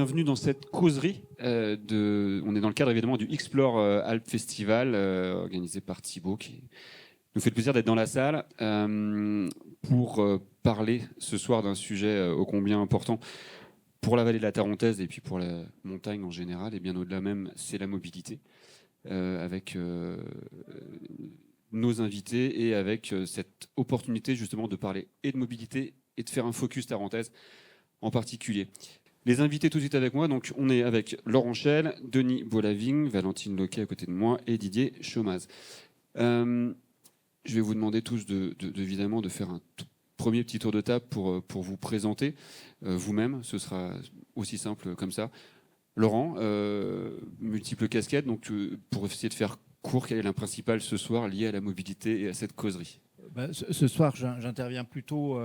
bienvenue dans cette causerie. On est dans le cadre évidemment du Explore Alpes Festival, organisé par Thibaut, qui nous fait le plaisir d'être dans la salle pour parler ce soir d'un sujet ô combien important pour la vallée de la Tarentaise et puis pour la montagne en général, et bien au-delà même, c'est la mobilité, avec nos invités et avec cette opportunité justement de parler et de mobilité et de faire un focus tarentaise en particulier. Les invités tout de suite avec moi, donc on est avec Laurent Chel, Denis Bolaving, Valentine Loquet à côté de moi et Didier Chaumaz. Je vais vous demander tous évidemment de faire un tout premier petit tour de table pour vous présenter vous-même. Ce sera aussi simple comme ça. Laurent, multiples casquettes, donc pour essayer de faire court, quel est l'un principal ce soir lié à la mobilité et à cette causerie? Ce soir, j'interviens plutôt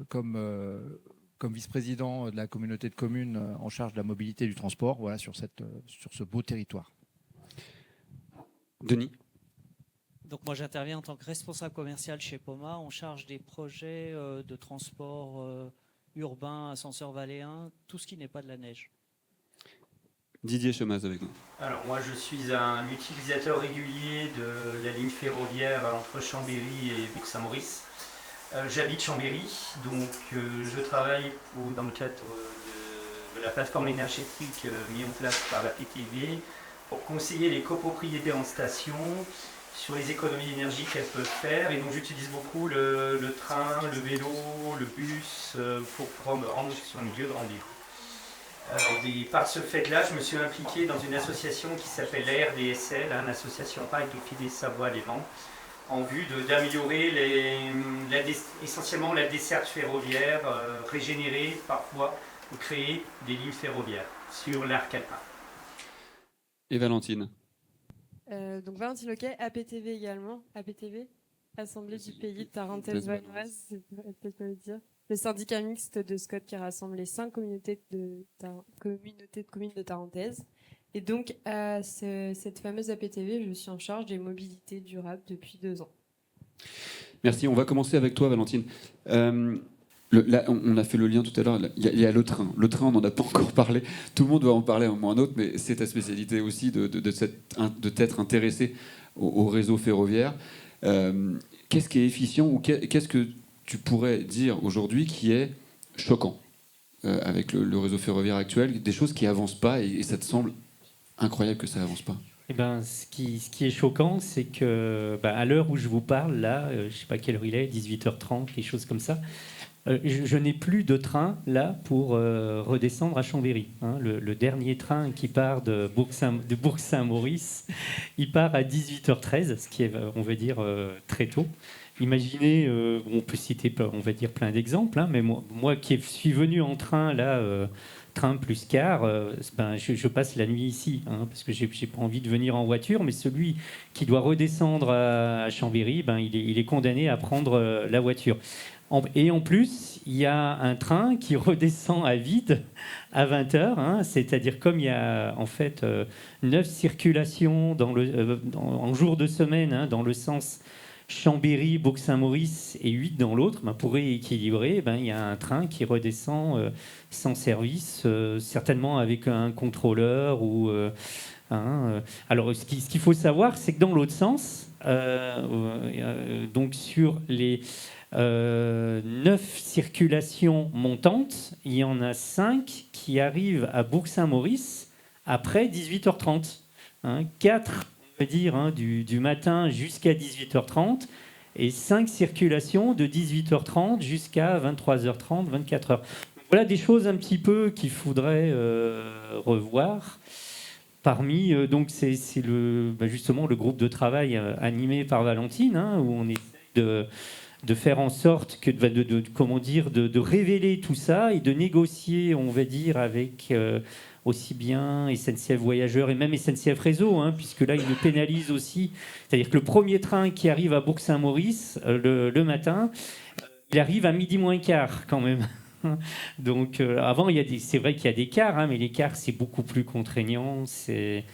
comme vice-président de la communauté de communes en charge de la mobilité et du transport, voilà, sur ce beau territoire. Denis. Donc moi j'interviens en tant que responsable commercial chez Poma, en charge des projets de transport urbain, ascenseur valléen, tout ce qui n'est pas de la neige. Didier Chaumaz avec nous. Alors moi je suis un utilisateur régulier de la ligne ferroviaire entre Chambéry et Bourg-Saint-Maurice. J'habite Chambéry, donc je travaille dans le cadre de la plateforme énergétique mise en place par la PTV pour conseiller les copropriétés en station sur les économies d'énergie qu'elles peuvent faire. Et donc j'utilise beaucoup le train, le vélo, le bus pour me rendre sur un lieu de rendez-vous. Et par ce fait-là, je me suis impliqué dans une association qui s'appelle la RDSL, une association Rail Dauphiné Savoie-Léman, en vue d'améliorer essentiellement la desserte ferroviaire, régénérer parfois ou créer des lignes ferroviaires sur l'arc alpin. Et Valentine. Donc Valentine Loquet, APTV également, APTV, Assemblée du pays de Tarentaise-Vanoise, c'est peut-être pas le dire. Le syndicat mixte de SCOT qui rassemble les 5 communautés de communes de Tarentaise. Et donc, à cette fameuse APTV, je suis en charge des mobilités durables depuis 2 ans. Merci. On va commencer avec toi, Valentine. Là, on a fait le lien tout à l'heure. Il y a le train. Le train, on n'en a pas encore parlé. Tout le monde doit en parler à un moment ou à un autre, mais c'est ta spécialité aussi de t'être intéressé au réseau ferroviaire. Qu'est-ce qui est efficient ou qu'est-ce que tu pourrais dire aujourd'hui qui est choquant avec le réseau ferroviaire actuel, des choses qui avancent pas et ça te semble incroyable que ça avance pas? Eh ben, ce qui est choquant, c'est que à l'heure où je vous parle, là, je ne sais pas quelle heure il est, 18h30, quelque chose comme ça, je n'ai plus de train là pour redescendre à Chambéry. Hein. Le dernier train qui part de Bourg-Saint-Maurice, il part à 18h13, ce qui est, on va dire, très tôt. Imaginez, on peut citer, on va dire, plein d'exemples, hein, mais moi qui suis venu en train là. Train plus car, je passe la nuit ici, hein, parce que j'ai pas envie de venir en voiture, mais celui qui doit redescendre à Chambéry, il est condamné à prendre la voiture. Et en plus, il y a un train qui redescend à vide à 20h, hein, c'est-à-dire comme il y a en fait 9 circulations en jour de semaine, hein, dans le sens Chambéry, Bourg-Saint-Maurice et 8 dans l'autre, pour rééquilibrer, il y a un train qui redescend sans service, certainement avec un contrôleur. Alors, ce qu'il faut savoir, c'est que dans l'autre sens, donc sur les 9 circulations montantes, il y en a 5 qui arrivent à Bourg-Saint-Maurice après 18h30. 4 dire, du matin jusqu'à 18h30 et 5 circulations de 18h30 jusqu'à 23h30, 24h. Voilà des choses un petit peu qu'il faudrait revoir. Parmi, donc c'est justement le groupe de travail animé par Valentine, hein, où on essaie de faire en sorte que de révéler tout ça et de négocier, on va dire, avec aussi bien SNCF Voyageurs et même SNCF Réseau, hein, puisque là, ils nous pénalisent aussi. C'est-à-dire que le premier train qui arrive à Bourg-Saint-Maurice le matin, il arrive à 12h moins quand même. Donc, avant, c'est vrai qu'il y a des cars, hein, mais les cars, c'est beaucoup plus contraignant, c'est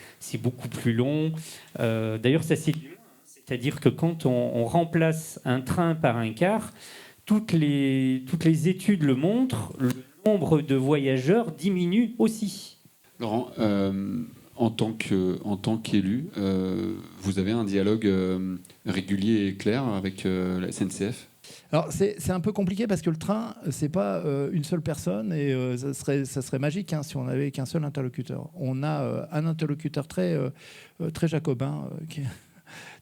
beaucoup plus long. D'ailleurs, ça, c'est-à-dire que quand on remplace un train par un car, toutes les études le montrent, le nombre de voyageurs diminue aussi. Laurent, en tant qu'élu, vous avez un dialogue régulier et clair avec la SNCF? Alors c'est un peu compliqué parce que le train, c'est pas une seule personne et ça serait magique hein, si on n'avait qu'un seul interlocuteur. On a un interlocuteur très jacobin, qui est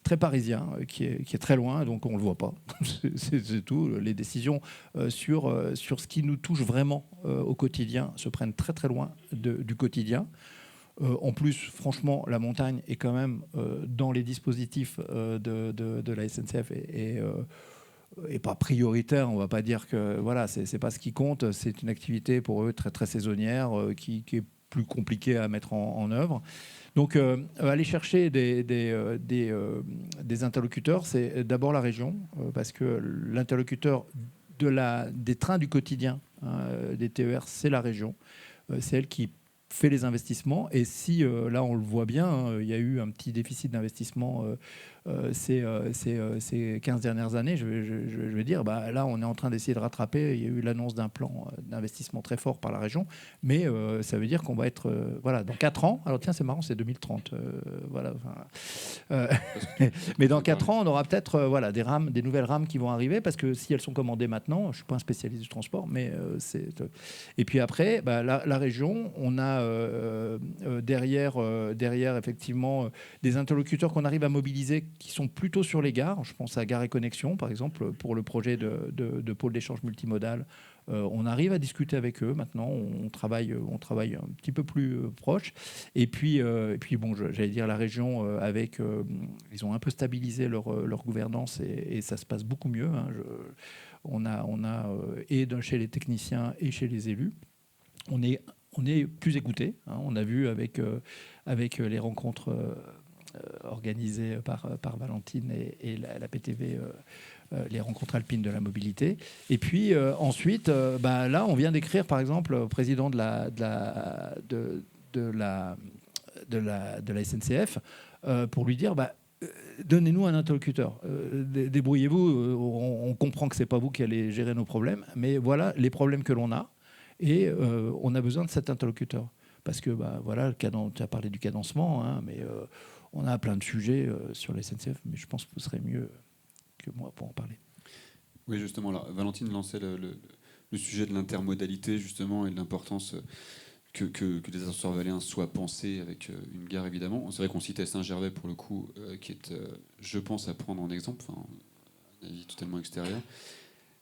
très parisien, qui est très loin, donc on le voit pas. c'est tout. Les décisions sur ce qui nous touche vraiment au quotidien se prennent très très loin du quotidien. En plus, franchement, la montagne est quand même dans les dispositifs de la SNCF et pas prioritaire. On va pas dire que voilà, c'est pas ce qui compte. C'est une activité pour eux très très saisonnière qui est plus compliquée à mettre en œuvre. Donc, aller chercher des interlocuteurs, c'est d'abord la région, parce que l'interlocuteur des trains du quotidien, hein, des TER, c'est la région. C'est elle qui fait les investissements. Et si, là, on le voit bien, hein, il y a eu un petit déficit d'investissement ces 15 dernières années, je vais dire, bah, là, on est en train d'essayer de rattraper. Il y a eu l'annonce d'un plan d'investissement très fort par la région, mais ça veut dire qu'on va être, voilà, dans 4 ans, alors tiens, c'est marrant, c'est 2030, voilà. Mais dans 4 ans, on aura peut-être voilà, des nouvelles rames qui vont arriver, parce que si elles sont commandées maintenant, je ne suis pas un spécialiste du transport, mais c'est... Et puis après, bah, la région, on a derrière, effectivement, des interlocuteurs qu'on arrive à mobiliser qui sont plutôt sur les gares. Je pense à Gare et Connexion, par exemple, pour le projet de pôle d'échange multimodal. On arrive à discuter avec eux maintenant. On travaille un petit peu plus proche. Et puis bon, j'allais dire la région ils ont un peu stabilisé leur gouvernance et ça se passe beaucoup mieux. Hein. On a et chez les techniciens et chez les élus, on est plus écouté. Hein. On a vu avec les rencontres organisées par Valentine et la PTV, les rencontres alpines de la mobilité. Et puis ensuite, là, on vient d'écrire, par exemple, au président de la SNCF pour lui dire donnez-nous un interlocuteur. Débrouillez-vous. On comprend que c'est pas vous qui allez gérer nos problèmes, mais voilà les problèmes que l'on a. Et on a besoin de cet interlocuteur. Parce que, voilà, tu as parlé du cadencement, hein, mais on a plein de sujets sur la SNCF, mais je pense que vous serez mieux que moi pour en parler. Oui, justement, là, Valentine lançait le sujet de l'intermodalité, justement, et de l'importance que les ascenseurs valéens soient pensés avec une gare, évidemment. C'est vrai qu'on citait Saint-Gervais, pour le coup, qui est, je pense, à prendre en exemple, un avis totalement extérieur.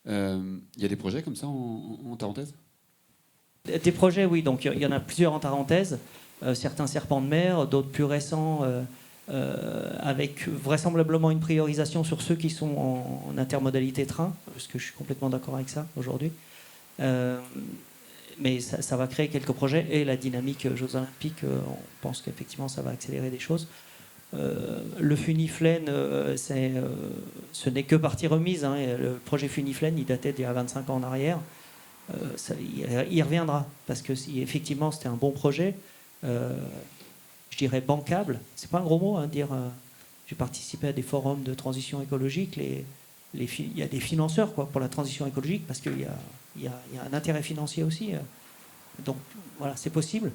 Il y a des projets comme ça en Tarentaise ? Des projets, oui. Donc il y en a plusieurs en Tarentaise. Certains serpents de mer, d'autres plus récents, avec vraisemblablement une priorisation sur ceux qui sont en intermodalité train, parce que je suis complètement d'accord avec ça aujourd'hui. Mais ça va créer quelques projets. Et la dynamique Jeux Olympiques, on pense qu'effectivement ça va accélérer des choses. Le Funiflène, ce n'est que partie remise. Hein. Le projet Funiflène, il datait d'il y a 25 ans en arrière. Il reviendra parce que effectivement c'était un bon projet, je dirais bancable. C'est pas un gros mot, hein, dire j'ai participé à des forums de transition écologique. Il y a des financeurs pour la transition écologique parce qu'il y a un intérêt financier aussi. Donc voilà, c'est possible.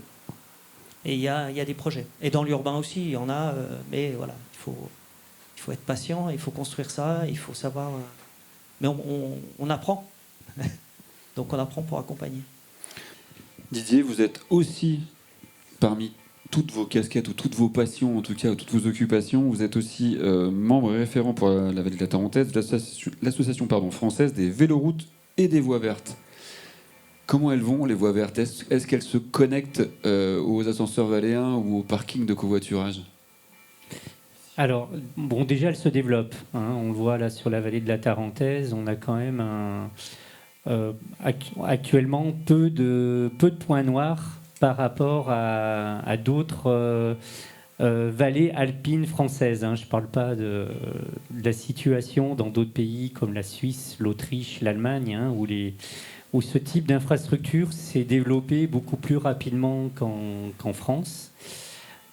Et il y a des projets. Et dans l'urbain aussi, il y en a. Mais voilà, il faut être patient, il faut construire ça, il faut savoir. Mais on apprend. Donc on apprend pour accompagner. Didier, vous êtes aussi, parmi toutes vos casquettes ou toutes vos passions, en tout cas, ou toutes vos occupations, vous êtes aussi membre référent pour la vallée de la Tarentaise, l'association française des véloroutes et des voies vertes. Comment elles vont, les voies vertes ? Est-ce qu'elles se connectent aux ascenseurs valléens ou au parking de covoiturage ? Alors, bon, déjà, elles se développent. Hein. On le voit là sur la vallée de la Tarentaise. On a quand même actuellement peu de points noirs par rapport à d'autres vallées alpines françaises. Hein. Je ne parle pas de la situation dans d'autres pays comme la Suisse, l'Autriche, l'Allemagne, hein, où ce type d'infrastructure s'est développé beaucoup plus rapidement qu'en France.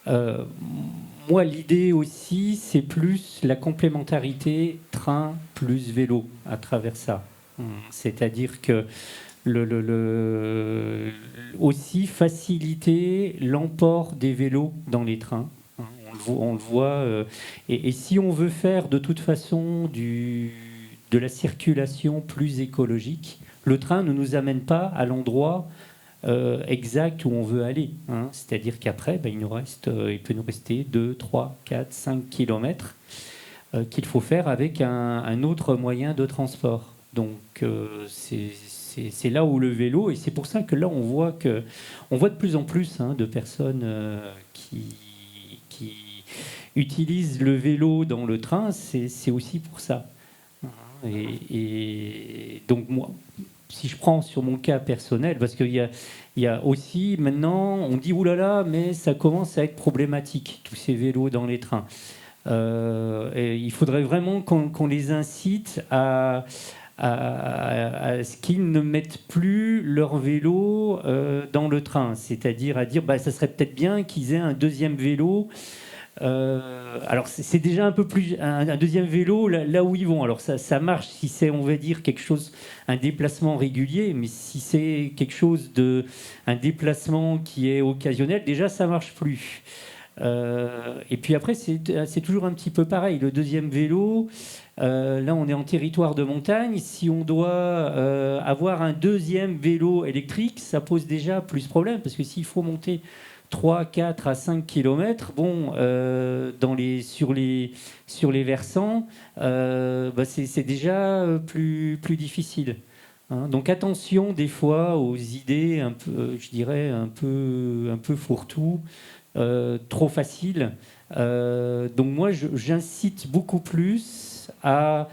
Moi, l'idée aussi, c'est plus la complémentarité train plus vélo à travers ça. C'est-à-dire que aussi faciliter l'emport des vélos dans les trains. On le voit. Et si on veut faire de toute façon de la circulation plus écologique, le train ne nous amène pas à l'endroit exact où on veut aller. C'est-à-dire qu'après, il peut nous rester 2, 3, 4, 5 kilomètres qu'il faut faire avec un autre moyen de transport. Donc c'est là où le vélo, et c'est pour ça que là on voit de plus en plus de personnes qui utilisent le vélo dans le train, c'est aussi pour ça. Et donc moi, si je prends sur mon cas personnel, parce qu'il y a aussi maintenant, on dit oulala, mais ça commence à être problématique, tous ces vélos dans les trains. Et il faudrait vraiment qu'on les incite à ce qu'ils ne mettent plus leur vélo dans le train, c'est-à-dire à dire ça serait peut-être bien qu'ils aient un deuxième vélo. Alors c'est déjà un peu plus un deuxième vélo là où ils vont. Alors ça marche si c'est, on va dire, quelque chose, un déplacement régulier, mais si c'est quelque chose un déplacement qui est occasionnel, déjà ça marche plus. Et puis après c'est toujours un petit peu pareil. Le deuxième vélo, là on est en territoire de montagne. Si on doit avoir un deuxième vélo électrique, ça pose déjà plus de problème, parce que s'il faut monter 3, 4 à 5 km, sur les versants, c'est déjà plus difficile. Donc attention des fois aux idées un peu, je dirais, un peu fourre-tout, trop faciles. Donc moi, j'incite beaucoup plus à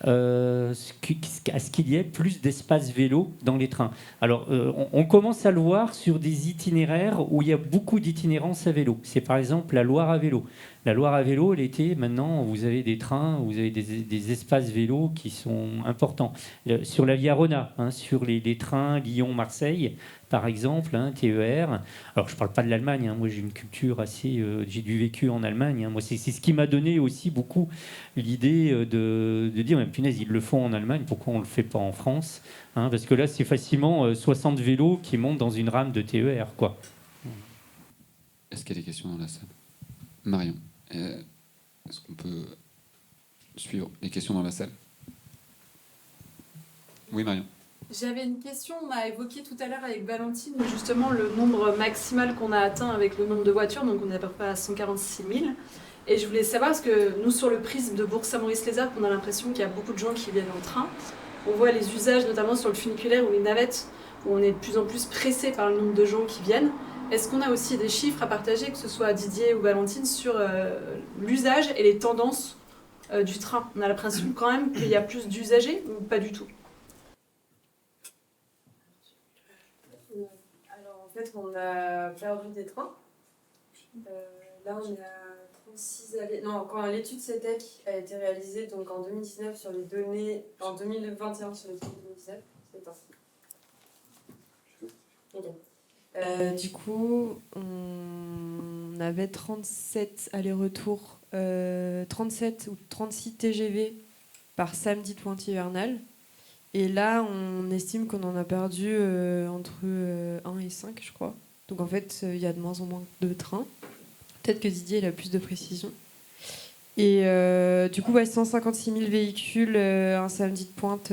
ce qu'il y ait plus d'espace vélo dans les trains. Alors, on commence à le voir sur des itinéraires où il y a beaucoup d'itinérance à vélo. C'est par exemple la Loire à vélo. La Loire à vélo, l'été, maintenant, vous avez des trains, vous avez des espaces vélos qui sont importants. Sur la Via Rona, sur les trains Lyon-Marseille, par exemple, TER. Alors, je ne parle pas de l'Allemagne. Moi, j'ai une culture assez... j'ai du vécu en Allemagne. Moi, c'est ce qui m'a donné aussi beaucoup l'idée de dire, mais punaise, ils le font en Allemagne, pourquoi on ne le fait pas en France, parce que là, c'est facilement 60 vélos qui montent dans une rame de TER, quoi. Est-ce qu'il y a des questions dans la salle? Marion, est-ce qu'on peut suivre les questions dans la salle? Oui, Marion. J'avais une question, on a évoqué tout à l'heure avec Valentine justement le nombre maximal qu'on a atteint avec le nombre de voitures, donc on est à peu près à 146 000. Et je voulais savoir, parce que nous sur le prisme de Bourg-Saint-Maurice-les-Alpes, on a l'impression qu'il y a beaucoup de gens qui viennent en train. On voit les usages notamment sur le funiculaire ou les navettes, où on est de plus en plus pressé par le nombre de gens qui viennent. Est-ce qu'on a aussi des chiffres à partager, que ce soit Didier ou Valentine, sur l'usage et les tendances du train? On a l'impression quand même qu'il y a plus d'usagers ou pas du tout? En fait, on a perdu des trains. Là, on est à 36 allées. Non, quand l'étude CETEC a été réalisée, donc en 2019 sur les données, en 2021 sur les données 2019, c'est ainsi. Okay. Du coup, on avait 37 allers-retours, 37 ou 36 TGV par samedi de pointe hivernale. Et là, on estime qu'on en a perdu entre 1 et 5, je crois. Donc en fait, il y a de moins en moins de trains. Peut-être que Didier il a plus de précision. Et du coup, 156 000 véhicules un samedi de pointe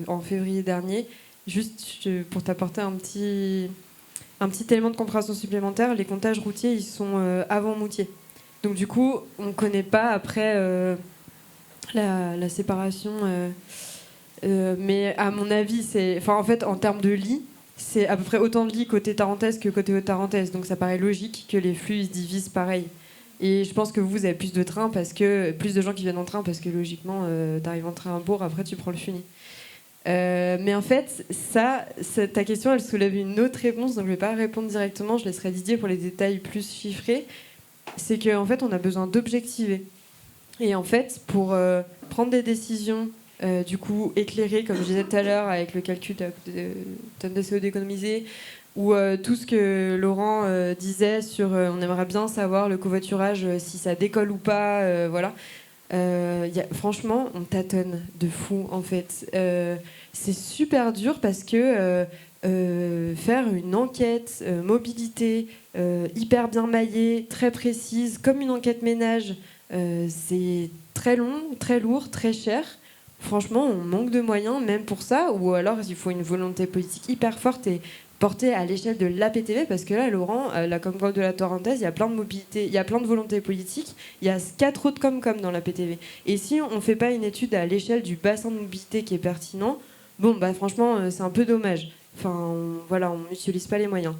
en février dernier. Juste pour t'apporter un petit élément de compréhension supplémentaire, les comptages routiers, ils sont avant Moutier. Donc du coup, on ne connaît pas après la séparation... mais à mon avis, en fait, en termes de lits, c'est à peu près autant de lits côté tarentaise que côté haute-tarentaise. Donc ça paraît logique que les flux se divisent pareil. Et je pense que vous avez plus de trains plus de gens qui viennent en train parce que logiquement, t'arrives en train à Bourg, après tu prends le funi. Mais en fait, ta question, elle soulève une autre réponse, donc je ne vais pas répondre directement. Je laisserai Didier pour les détails plus chiffrés. C'est qu'en fait, on a besoin d'objectiver. Et en fait, pour prendre des décisions du coup éclairé, comme je disais tout à l'heure, avec le calcul de tonnes de CO2 économisées, ou tout ce que Laurent disait sur on aimerait bien savoir le covoiturage, si ça décolle ou pas, voilà. Franchement, on tâtonne de fou en fait. C'est super dur parce que faire une enquête mobilité hyper bien maillée, très précise, comme une enquête ménage, c'est très long, très lourd, très cher. Franchement, on manque de moyens même pour ça, ou alors il faut une volonté politique hyper forte et portée à l'échelle de l'APTV, parce que là, Laurent, la Comcom de la Torrentaise, il y a plein de mobilité, il y a plein de volontés politiques, il y a 4 autres Comcom dans l'APTV. Et si on ne fait pas une étude à l'échelle du bassin de mobilité qui est pertinent, bon, bah franchement, c'est un peu dommage. Enfin, voilà, on n'utilise pas les moyens.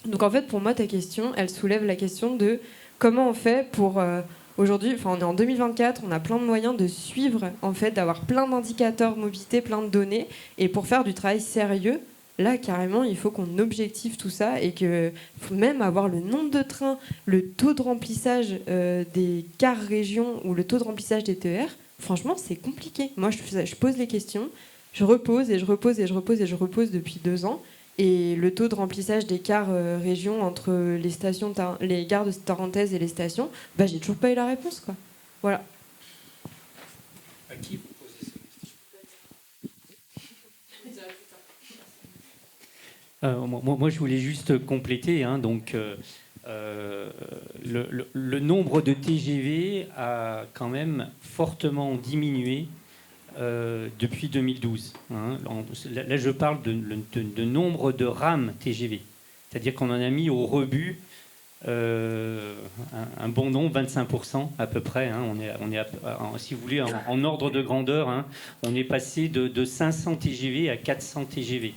Donc en fait, pour moi, ta question, elle soulève la question de comment on fait pour... Aujourd'hui, on est en 2024, on a plein de moyens de suivre, en fait, d'avoir plein d'indicateurs mobilité, plein de données. Et pour faire du travail sérieux, là, carrément, il faut qu'on objective tout ça et que faut même avoir le nombre de trains, le taux de remplissage des cars régions ou le taux de remplissage des TER. Franchement, c'est compliqué. Moi, je pose les questions, je repose et je repose et je repose et je repose depuis 2 ans. Et le taux de remplissage des cars régions entre les stations, les gares de Tarentaise et les stations, bah, j'ai toujours pas eu la réponse, quoi. Voilà. À qui vous posez cette question ? Moi, je voulais juste compléter. Donc, le nombre de TGV a quand même fortement diminué depuis 2012. Là, je parle de nombre de rames TGV. C'est-à-dire qu'on en a mis au rebut un bon nombre, 25% à peu près. On est si vous voulez, en ordre de grandeur, on est passé de 500 TGV à 400 TGV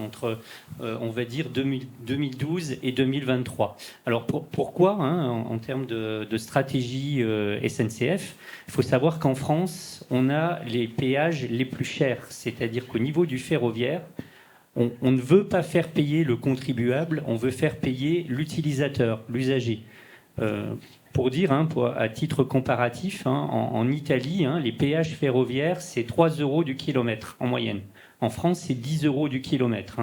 entre, on va dire, 2012 et 2023. Alors pourquoi en termes de stratégie SNCF, il faut savoir qu'en France, on a les péages les plus chers. C'est-à-dire qu'au niveau du ferroviaire, on ne veut pas faire payer le contribuable, on veut faire payer l'utilisateur, l'usager. Pour dire, à titre comparatif, en Italie, les péages ferroviaires, c'est 3 € du kilomètre en moyenne. En France, c'est 10 € du kilomètre.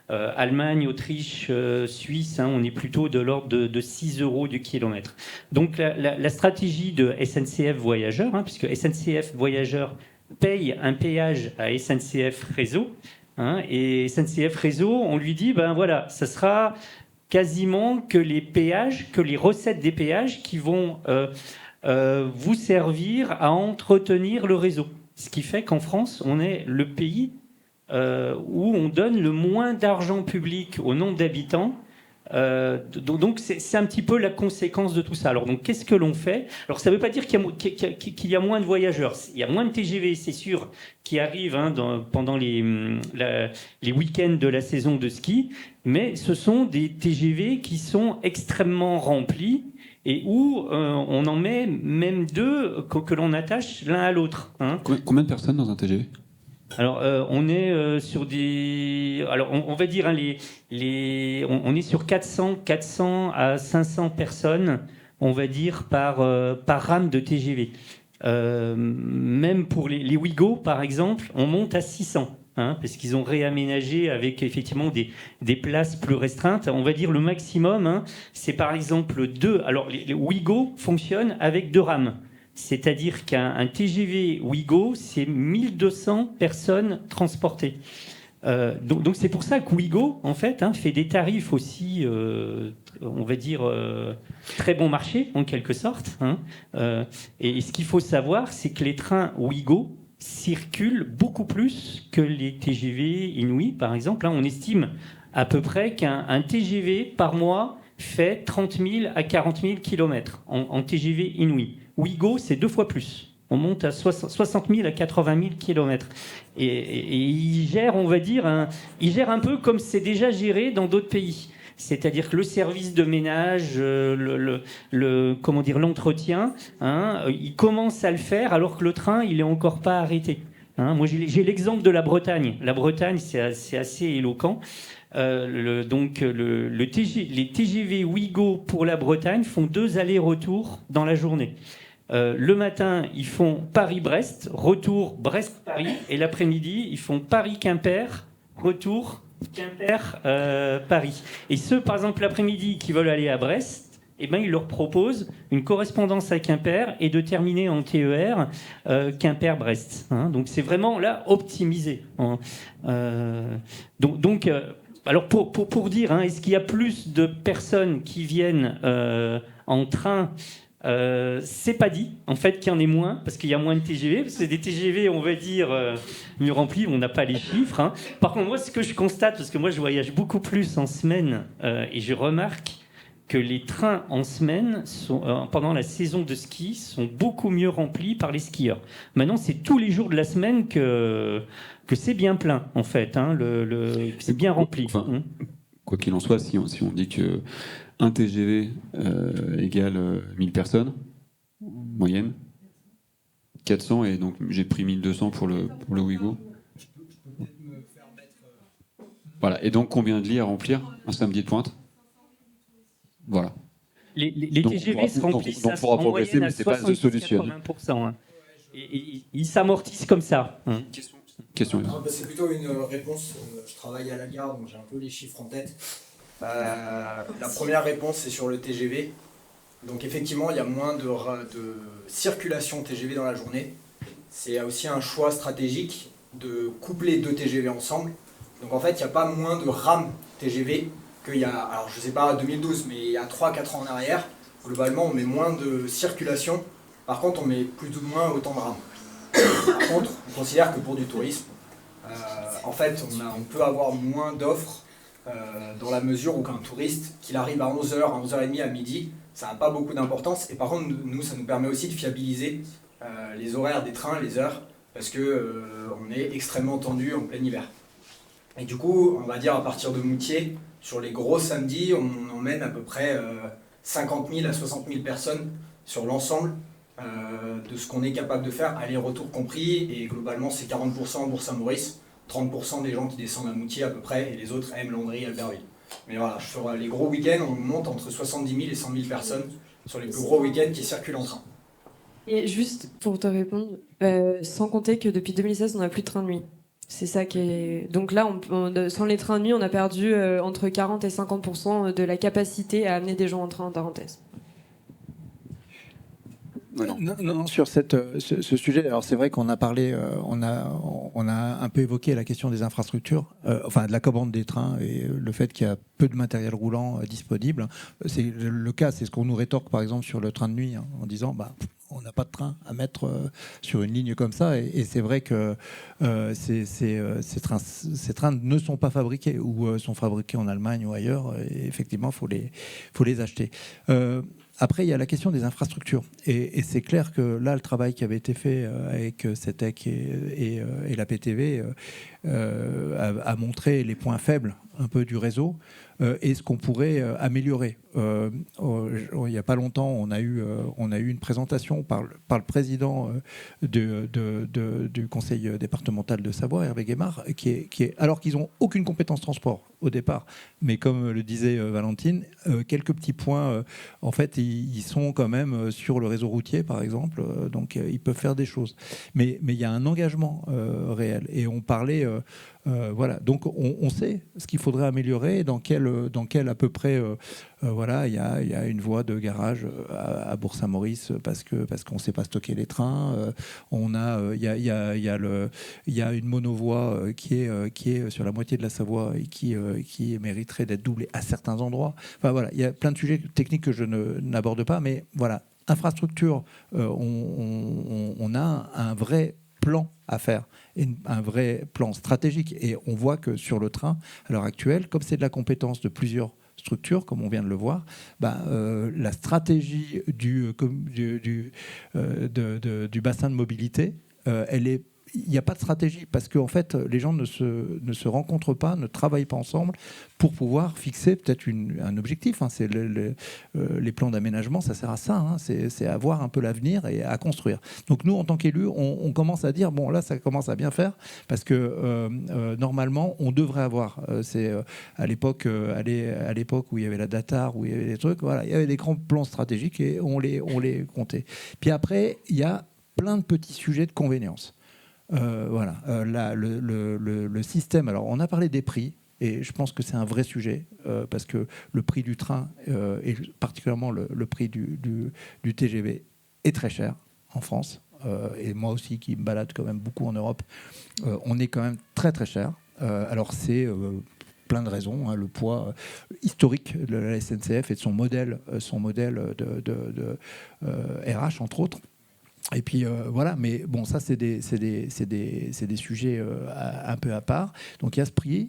Allemagne, Autriche, Suisse, on est plutôt de l'ordre de 6 € du kilomètre. Donc la stratégie de SNCF Voyageurs, puisque SNCF Voyageurs paye un péage à SNCF Réseau, et SNCF Réseau, on lui dit, voilà, ça sera quasiment que les péages, que les recettes des péages qui vont vous servir à entretenir le réseau. Ce qui fait qu'en France, on est le pays où on donne le moins d'argent public au nombre d'habitants. Donc c'est un petit peu la conséquence de tout ça. Alors donc qu'est-ce que l'on fait ? Alors ça ne veut pas dire qu'il y a moins de voyageurs. Il y a moins de TGV, c'est sûr, qui arrivent pendant les week-ends de la saison de ski, mais ce sont des TGV qui sont extrêmement remplis et où on en met même 2 que l'on attache l'un à l'autre. Combien de personnes dans un TGV ? Alors, on est sur des... Alors, on va dire, on est sur 400 à 500 personnes, on va dire, par rame de TGV. Même pour les Ouigo, par exemple, on monte à 600, parce qu'ils ont réaménagé avec, effectivement, des places plus restreintes. On va dire le maximum, c'est par exemple 2... Alors, les Ouigo fonctionnent avec 2 rames. C'est-à-dire qu'un TGV Ouigo, c'est 1200 personnes transportées. Donc c'est pour ça que Ouigo, en fait, fait des tarifs aussi, on va dire, très bon marché, en quelque sorte. Et ce qu'il faut savoir, c'est que les trains Ouigo circulent beaucoup plus que les TGV Inouï, par exemple. On estime à peu près qu'un TGV par mois fait 30 000 à 40 000 km en TGV Inouï. Ouigo, c'est 2 fois plus. On monte à 60 000 à 80 000 km. Et il gère, on va dire, il gère un peu comme c'est déjà géré dans d'autres pays. C'est-à-dire que le service de ménage, l'entretien, il commence à le faire alors que le train, il n'est encore pas arrêté. Moi, j'ai l'exemple de la Bretagne. La Bretagne, c'est assez éloquent. Les TGV Ouigo pour la Bretagne font 2 allers-retours dans la journée. Le matin, ils font Paris-Brest, retour Brest-Paris, et l'après-midi, ils font Paris-Quimper, retour Quimper-Paris. Et ceux, par exemple, l'après-midi, qui veulent aller à Brest, eh ben, il leur propose une correspondance à Quimper et de terminer en TER Quimper-Brest. Hein. Donc c'est vraiment là optimisé. Hein. Alors pour dire, hein, est-ce qu'il y a plus de personnes qui viennent en train c'est pas dit, en fait, qu'il y en ait moins, parce qu'il y a moins de TGV, parce que des TGV, on va dire, mieux remplis, on n'a pas les chiffres. Hein. Par contre, moi, ce que je constate, parce que moi, je voyage beaucoup plus en semaine, et je remarque que les trains en semaine, pendant la saison de ski, sont beaucoup mieux remplis par les skieurs. Maintenant, c'est tous les jours de la semaine que c'est bien plein, en fait. Hein, c'est bien rempli. Enfin, quoi qu'il en soit, si on dit que un TGV égale 1000 personnes, moyenne, 400, et donc j'ai pris 1200 pour le Ouigo. Voilà, et donc combien de lits à remplir un samedi de pointe? Voilà. Les TGV se remplissent donc, pourra progresser, mais c'est pas the solution. 80%, hein. Et ils s'amortissent comme ça. Hein. Question. C'est plutôt une réponse. Je travaille à la gare, donc j'ai un peu les chiffres en tête. La première réponse, c'est sur le TGV. Donc effectivement, il y a moins de circulation TGV dans la journée. C'est aussi un choix stratégique de coupler deux TGV ensemble. Donc en fait, il n'y a pas moins de rames TGV qu'il y a, alors je ne sais pas 2012, mais il y a 3-4 ans en arrière. Globalement, on met moins de circulation. Par contre, on met plus ou moins autant de rames. Par contre, on considère que pour du tourisme, en fait, on peut avoir moins d'offres dans la mesure où qu'un touriste, qu'il arrive à 11h, à 11h30, à midi, ça n'a pas beaucoup d'importance. Et par contre, nous, ça nous permet aussi de fiabiliser les horaires des trains, les heures, parce qu'on est extrêmement tendu en plein hiver. Et du coup, on va dire à partir de Moutier, sur les gros samedis, on emmène à peu près 50 000 à 60 000 personnes sur l'ensemble de ce qu'on est capable de faire, aller-retour compris, et globalement c'est 40% à Bourg-Saint-Maurice, 30% des gens qui descendent à Moutier à peu près, et les autres aiment Landry, Albertville. Mais voilà, sur les gros week-ends, on monte entre 70 000 et 100 000 personnes sur les plus gros week-ends qui circulent en train. Et juste pour te répondre, sans compter que depuis 2016, on n'a plus de train de nuit. C'est ça qui est... Donc là, sans les trains de nuit, on a perdu entre 40 et 50% de la capacité à amener des gens en train en Tarentaise. Non, sur ce sujet, alors c'est vrai qu'on a parlé, on a un peu évoqué la question des infrastructures, enfin de la commande des trains et le fait qu'il y a peu de matériel roulant disponible. C'est le cas, c'est ce qu'on nous rétorque par exemple sur le train de nuit, hein, en disant on n'a pas de train à mettre sur une ligne comme ça, et c'est vrai que ces trains ne sont pas fabriqués ou sont fabriqués en Allemagne ou ailleurs, et effectivement faut les acheter. Après, il y a la question des infrastructures. Et c'est clair que là, le travail qui avait été fait avec CETEC et la PTV a montré les points faibles un peu du réseau et ce qu'on pourrait améliorer. Il n'y a pas longtemps, on a eu une présentation par le président du conseil départemental de Savoie, Hervé Guémard, qui est, alors qu'ils n'ont aucune compétence transport au départ, mais comme le disait Valentine, quelques petits points, en fait, ils sont quand même sur le réseau routier, par exemple, donc ils peuvent faire des choses. Mais il y a un engagement réel. Et on parlait... voilà, donc on sait ce qu'il faudrait améliorer, dans quel à peu près voilà, il y a une voie de garage à Bourg-Saint-Maurice parce qu'on ne sait pas stocker les trains. Il y a une monovoie qui est sur la moitié de la Savoie et qui mériterait d'être doublée à certains endroits. Enfin voilà, il y a plein de sujets techniques que je n'aborde pas, mais voilà, infrastructure, on a un vrai plan à faire, un vrai plan stratégique. Et on voit que sur le train, à l'heure actuelle, comme c'est de la compétence de plusieurs structures, comme on vient de le voir, la stratégie du bassin de mobilité, il n'y a pas de stratégie parce qu'en fait, les gens ne se rencontrent pas, ne travaillent pas ensemble pour pouvoir fixer peut-être un objectif. Hein. C'est les plans d'aménagement, ça sert à ça. Hein. C'est à voir un peu l'avenir et à construire. Donc nous, en tant qu'élus, on commence à dire, bon là, ça commence à bien faire parce que normalement, on devrait avoir, à l'époque où il y avait la DATAR, où il y avait des trucs, voilà, il y avait des grands plans stratégiques et on les comptait. Puis après, il y a plein de petits sujets de convénience. Voilà, le système. Alors, on a parlé des prix. Et je pense que c'est un vrai sujet, parce que le prix du train, et particulièrement le prix du TGV, est très cher en France. Et moi aussi, qui me balade quand même beaucoup en Europe, on est quand même très très cher. Alors c'est plein de raisons, hein, le poids historique de la SNCF et de son modèle de RH, entre autres. Et puis voilà, mais bon, ça c'est des sujets un peu à part. Donc il y a ce prix.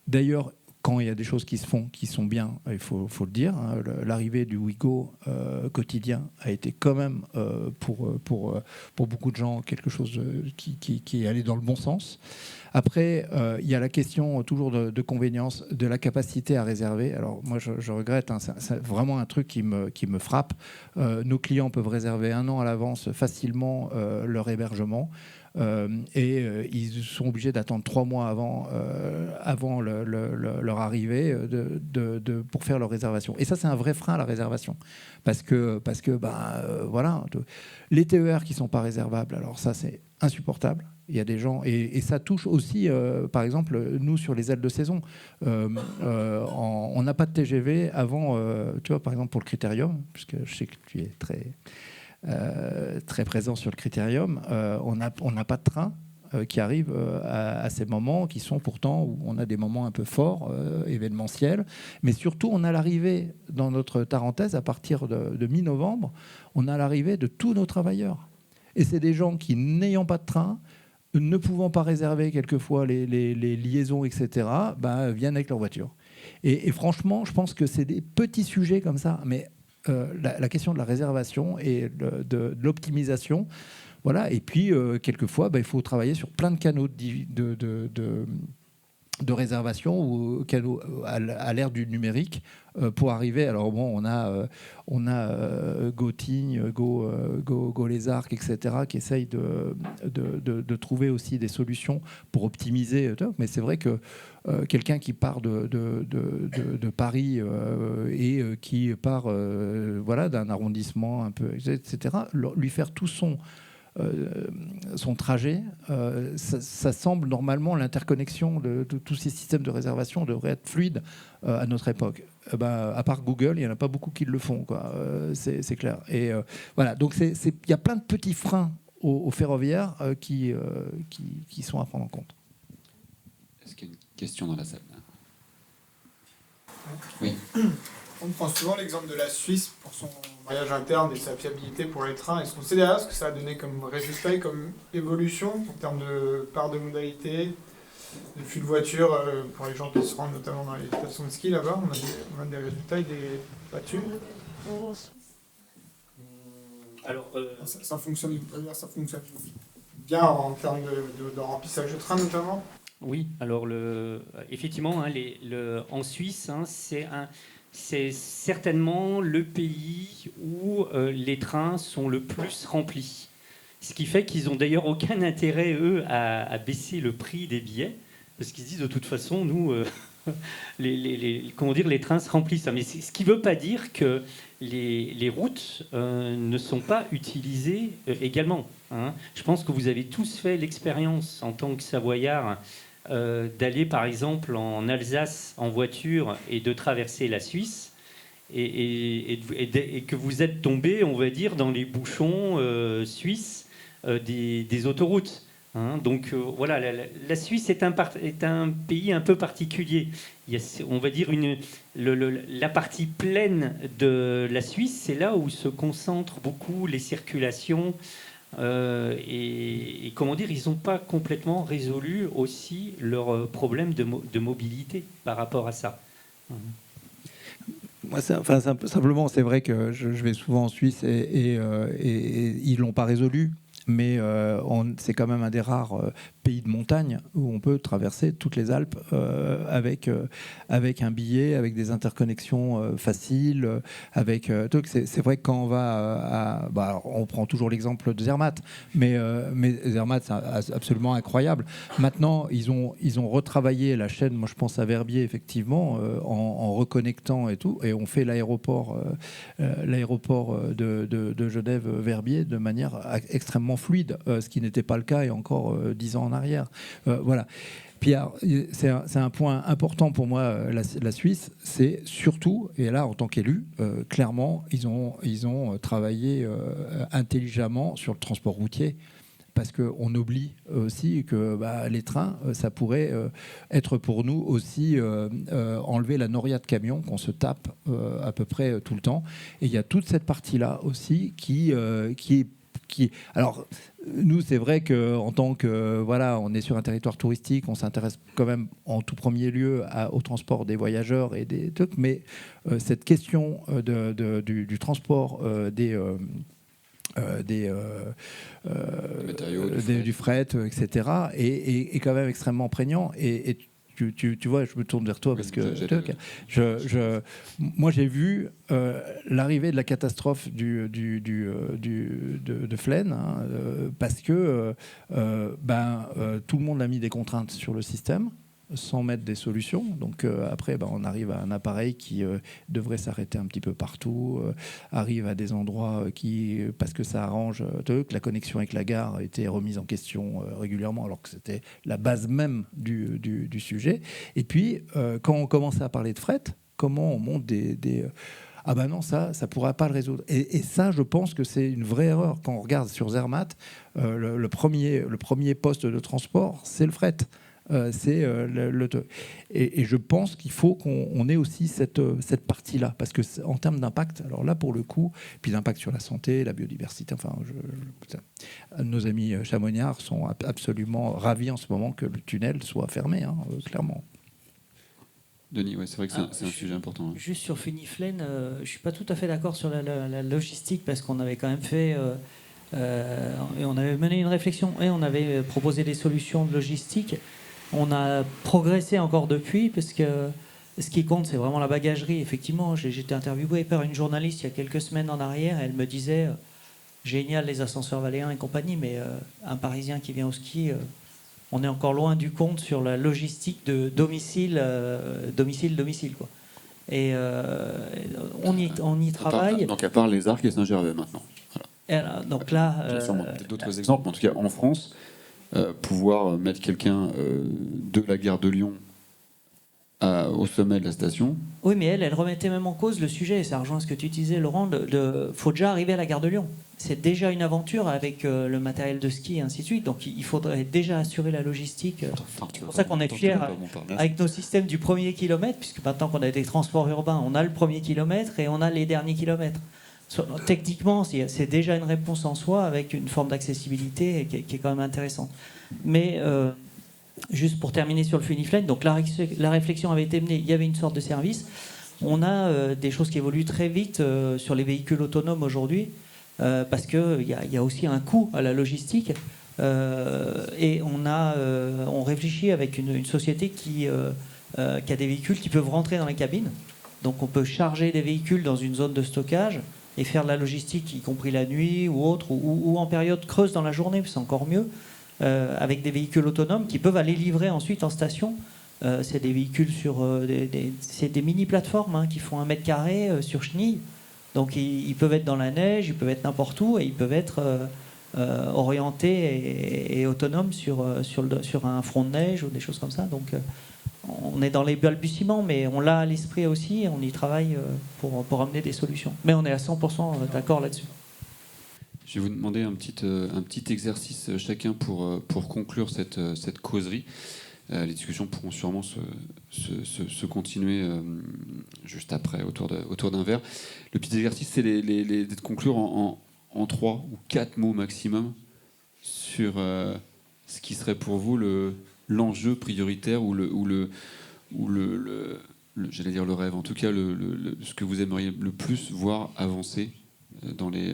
D'ailleurs, quand il y a des choses qui se font, qui sont bien, il faut le dire, hein, l'arrivée du Ouigo quotidien a été quand même, pour beaucoup de gens, quelque chose qui est allé dans le bon sens. Après, il y a la question toujours de convénience, de la capacité à réserver. Alors moi, je regrette, hein, c'est vraiment un truc qui me frappe. Nos clients peuvent réserver 1 an à l'avance facilement leur hébergement. Ils sont obligés d'attendre 3 mois avant leur arrivée pour faire leur réservation. Et ça, c'est un vrai frein à la réservation. Parce que voilà, les TER qui ne sont pas réservables, alors ça, c'est insupportable. Il y a des gens, et ça touche aussi, par exemple, nous, sur les ailes de saison. On n'a pas de TGV avant, tu vois, par exemple, pour le Critérium, puisque je sais que tu es très présent sur le Critérium, on n'a pas de train qui arrive à ces moments qui sont pourtant où on a des moments un peu forts, événementiels, mais surtout on a l'arrivée dans notre Tarentaise à partir de mi-novembre, on a l'arrivée de tous nos travailleurs. Et c'est des gens qui, n'ayant pas de train, ne pouvant pas réserver quelquefois les liaisons, etc., viennent avec leur voiture. Et franchement, je pense que c'est des petits sujets comme ça, mais la question de la réservation et de l'optimisation, voilà. Et puis quelquefois, il faut travailler sur plein de canaux de réservation ou canaux à l'ère du numérique pour arriver. Alors bon, on a GoTigne, Go les Arcs, etc., qui essayent de trouver aussi des solutions pour optimiser. Mais c'est vrai que quelqu'un qui part de Paris et qui part d'un arrondissement un peu, etc., lui faire tout son trajet, ça semble normalement l'interconnexion de tous ces systèmes de réservation devrait être fluide à notre époque. À part Google, il n'y en a pas beaucoup qui le font, quoi. C'est clair. Et voilà, donc il y a plein de petits freins au ferroviaire qui sont à prendre en compte. Est-ce qu'il y a une question dans la salle? Oui. On prend souvent l'exemple de la Suisse pour son maillage interne et sa fiabilité pour les trains. Est-ce qu'on sait derrière ce que ça a donné comme résultat et comme évolution en termes de part de modalité, de flux de voitures pour les gens qui se rendent notamment dans les stations de ski là-bas? On a des résultats et des battus. Alors, ça fonctionne bien en termes de remplissage de train notamment? Oui, alors effectivement, hein, en Suisse, hein, c'est certainement le pays où les trains sont le plus remplis. Ce qui fait qu'ils n'ont d'ailleurs aucun intérêt, eux, à baisser le prix des billets, parce qu'ils se disent de toute façon, nous, les trains se remplissent. Mais ce qui ne veut pas dire que les routes ne sont pas utilisées également. Hein. Je pense que vous avez tous fait l'expérience en tant que Savoyard d'aller par exemple en Alsace en voiture et de traverser la Suisse et que vous êtes tombé, on va dire, dans les bouchons suisses des autoroutes. Hein. Donc voilà, la Suisse est un pays un peu particulier. Il y a, on va dire, la partie pleine de la Suisse, c'est là où se concentrent beaucoup les circulations. Et comment dire, ils n'ont pas complètement résolu aussi leurs problèmes de mobilité par rapport à ça. Moi, simplement, c'est vrai que je vais souvent en Suisse et ils ne l'ont pas résolu. Mais c'est quand même un des rares pays de montagne où on peut traverser toutes les Alpes avec un billet, avec des interconnexions faciles. C'est vrai que quand on va on prend toujours l'exemple de Zermatt, mais Zermatt, c'est absolument incroyable. Maintenant, ils ont retravaillé la chaîne, moi je pense à Verbier, effectivement, en reconnectant et tout, et on fait l'aéroport de Genève-Verbier de manière extrêmement fluide, ce qui n'était pas le cas il y a encore 10 ans en arrière. Voilà. Pierre, c'est un point important pour moi, la Suisse, c'est surtout, et là en tant qu'élu, clairement, ils ont travaillé intelligemment sur le transport routier, parce qu'on oublie aussi que les trains, ça pourrait être pour nous aussi enlever la noria de camions qu'on se tape à peu près tout le temps. Et il y a toute cette partie-là aussi qui alors, nous, c'est vrai qu'en tant que... Voilà, on est sur un territoire touristique, on s'intéresse quand même en tout premier lieu au transport des voyageurs et des trucs, mais cette question du transport du fret, etc., est quand même extrêmement prégnant. Et tu vois, je me tourne vers toi parce que moi j'ai vu l'arrivée de la catastrophe de Flaine, parce que tout le monde a mis des contraintes sur le système sans mettre des solutions. Donc après, on arrive à un appareil qui devrait s'arrêter un petit peu partout, arrive à des endroits parce que ça arrange, que la connexion avec la gare a été remise en question régulièrement, alors que c'était la base même du sujet. Et puis, quand on commençait à parler de fret, comment on monte des ah ben non, ça ne pourra pas le résoudre. Et ça, je pense que c'est une vraie erreur. Quand on regarde sur Zermatt, le premier poste de transport, c'est le fret. Et je pense qu'il faut qu'on ait aussi cette partie-là, parce que en termes d'impact, alors là pour le coup, puis d'impact sur la santé, la biodiversité, enfin, nos amis chamoniards sont absolument ravis en ce moment que le tunnel soit fermé, clairement. Denis, ouais, c'est vrai que c'est un sujet important. Juste sur Funiflen, je ne suis pas tout à fait d'accord sur la logistique, parce qu'on avait quand même fait... et on avait mené une réflexion et on avait proposé des solutions de logistique. On a progressé encore depuis, parce que ce qui compte, c'est vraiment la bagagerie. Effectivement, j'ai été interviewé par une journaliste il y a quelques semaines en arrière. Elle me disait génial les ascenseurs Valéens et compagnie, mais un Parisien qui vient au ski, on est encore loin du compte sur la logistique de domicile, quoi. Et on y travaille. Donc à part les Arcs et Saint-Gervais maintenant. Voilà. Donc là, il y a sûrement peut-être d'autres exemples, en tout cas en France. Pouvoir mettre quelqu'un de la gare de Lyon au sommet de la station. Oui, mais elle remettait même en cause le sujet, et ça rejoint ce que tu disais, Laurent, faut déjà arriver à la gare de Lyon. C'est déjà une aventure avec le matériel de ski et ainsi de suite, donc il faudrait déjà assurer la logistique. C'est pour ça qu'on est fiers avec nos systèmes du premier kilomètre, puisque maintenant qu'on a des transports urbains, on a le premier kilomètre et on a les derniers kilomètres. Techniquement, c'est déjà une réponse en soi avec une forme d'accessibilité qui est quand même intéressante. Mais juste pour terminer sur le Funiflen, donc la réflexion avait été menée, il y avait une sorte de service. On a des choses qui évoluent très vite sur les véhicules autonomes aujourd'hui, parce qu'il y a aussi un coût à la logistique. Et on réfléchit avec une société qui a des véhicules qui peuvent rentrer dans les cabines. Donc on peut charger des véhicules dans une zone de stockage et faire de la logistique, y compris la nuit ou autre, ou en période creuse dans la journée, c'est encore mieux, avec des véhicules autonomes qui peuvent aller livrer ensuite en station. C'est des véhicules c'est des mini-plateformes qui font 1 mètre carré sur chenille. Donc ils peuvent être dans la neige, ils peuvent être n'importe où, et ils peuvent être orientés et autonomes sur un front de neige ou des choses comme ça. Donc on est dans les balbutiements, mais on l'a à l'esprit aussi, et on y travaille pour amener des solutions. Mais on est à 100% d'accord là-dessus. Je vais vous demander un petit exercice chacun pour conclure cette causerie. Les discussions pourront sûrement se continuer juste après, autour d'un verre. Le petit exercice, c'est de conclure en 3 ou 4 mots maximum sur ce qui serait pour vous l'enjeu prioritaire ou j'allais dire le rêve, en tout cas ce que vous aimeriez le plus voir avancer dans les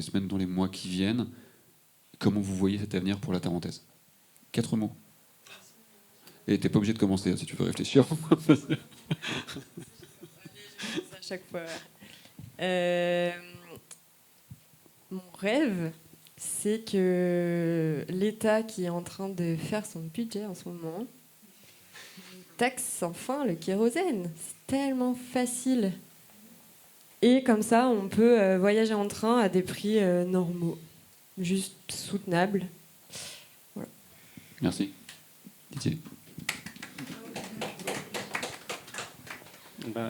semaines, dans les mois qui viennent. Comment vous voyez cet avenir pour la Tarentaise? 4 mots. Et t'es pas obligé de commencer si tu veux réfléchir. À chaque fois. Mon rêve, c'est que l'État qui est en train de faire son budget en ce moment taxe enfin le kérosène. C'est tellement facile. Et comme ça, on peut voyager en train à des prix normaux. juste soutenable. Merci. Didier.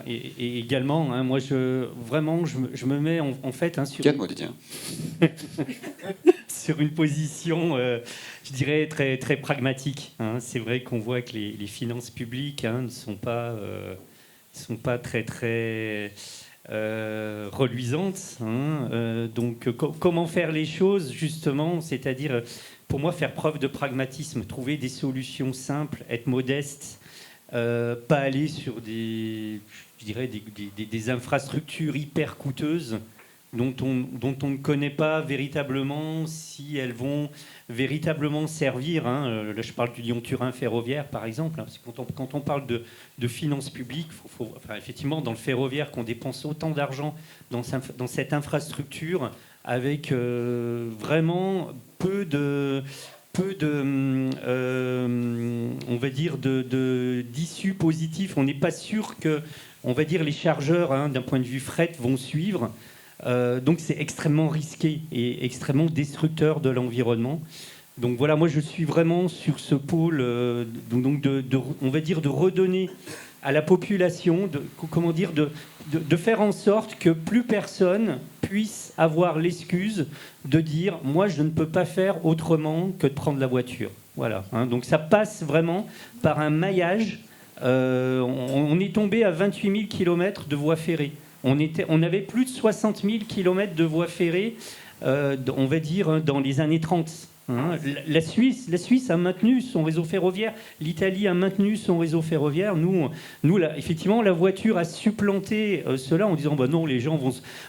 Et également, hein, moi, je me mets en fait sur, Calme-moi, Didier. sur une position, je dirais, très, très pragmatique. Hein. C'est vrai qu'on voit que les finances publiques ne sont pas très, très reluisantes. Hein. Donc, comment faire les choses, justement, c'est-à-dire, pour moi, faire preuve de pragmatisme, trouver des solutions simples, être modeste, pas aller sur des infrastructures hyper coûteuses dont on ne connaît pas véritablement si elles vont véritablement servir. Hein. Là, je parle du Lyon-Turin ferroviaire, par exemple. Hein, parce que quand on parle de finances publiques, effectivement, dans le ferroviaire, qu'on dépense autant d'argent dans cette infrastructure avec vraiment peu on va dire, d'issues positives. On n'est pas sûr que, on va dire, les chargeurs, d'un point de vue fret, vont suivre. Donc c'est extrêmement risqué et extrêmement destructeur de l'environnement. Donc voilà, moi je suis vraiment sur ce pôle, on va dire, de redonner à la population, de faire en sorte que plus personne puisse avoir l'excuse de dire « moi je ne peux pas faire autrement que de prendre la voiture ». Voilà, hein. Donc ça passe vraiment par un maillage. On est tombé à 28 000 km de voies ferrées. On avait plus de 60 000 km de voies ferrées, on va dire, dans les années 30. Hein. La Suisse a maintenu son réseau ferroviaire, l'Italie a maintenu son réseau ferroviaire. Nous effectivement, la voiture a supplanté cela en disant bah non, les gens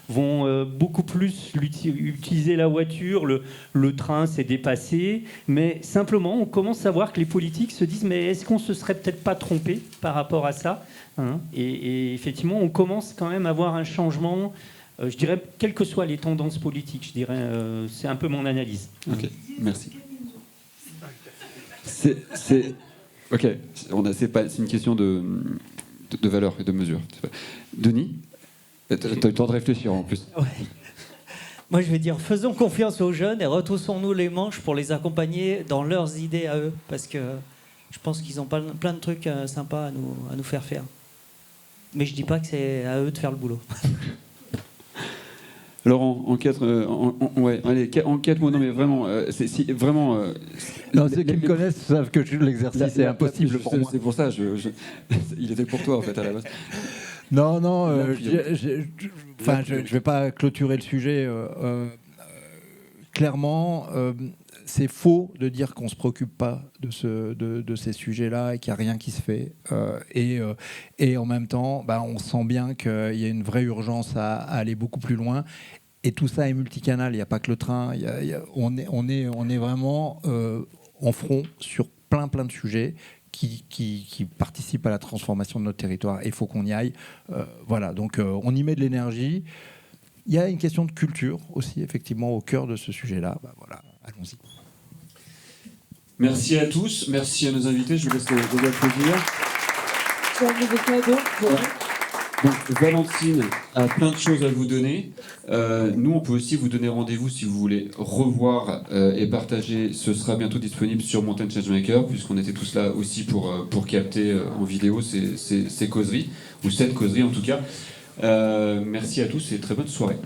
vont beaucoup plus utiliser la voiture, le train s'est dépassé. Mais simplement, on commence à voir que les politiques se disent mais est-ce qu'on se serait peut-être pas trompé par rapport à ça, hein. Et effectivement, on commence quand même à voir un changement. Je dirais, quelles que soient les tendances politiques, je dirais, c'est un peu mon analyse. Ok, merci. Ok, c'est une question de valeur et de mesure. Denis, tu as eu le temps de réfléchir en plus. Ouais. Moi, je vais dire, faisons confiance aux jeunes et retroussons-nous les manches pour les accompagner dans leurs idées à eux, parce que je pense qu'ils ont plein de trucs sympas à nous faire faire. Mais je dis pas que c'est à eux de faire le boulot. Laurent, en 4 mots, non mais vraiment, non, ceux qui me connaissent savent que l'exercice est impossible pour moi. C'est pour ça, il était pour toi en fait à la base. Non, je vais pas clôturer le sujet. Clairement, c'est faux de dire qu'on se préoccupe pas de ces sujets-là et qu'il n'y a rien qui se fait. Et en même temps, on sent bien qu'il y a une vraie urgence à aller beaucoup plus loin. Et tout ça est multicanal. Il n'y a pas que le train. On est vraiment en front sur plein de sujets qui participent à la transformation de notre territoire. Et il faut qu'on y aille. Voilà. Donc on y met de l'énergie. Il y a une question de culture aussi, effectivement, au cœur de ce sujet-là. Voilà. Allons-y. Merci à tous, merci à nos invités, je vous laisse les applaudir. Donc Valentine a plein de choses à vous donner. Nous, on peut aussi vous donner rendez-vous si vous voulez revoir et partager. Ce sera bientôt disponible sur Mountain Changemaker, puisqu'on était tous là aussi pour capter en vidéo ces causeries, ou cette causerie en tout cas. Merci à tous et très bonne soirée.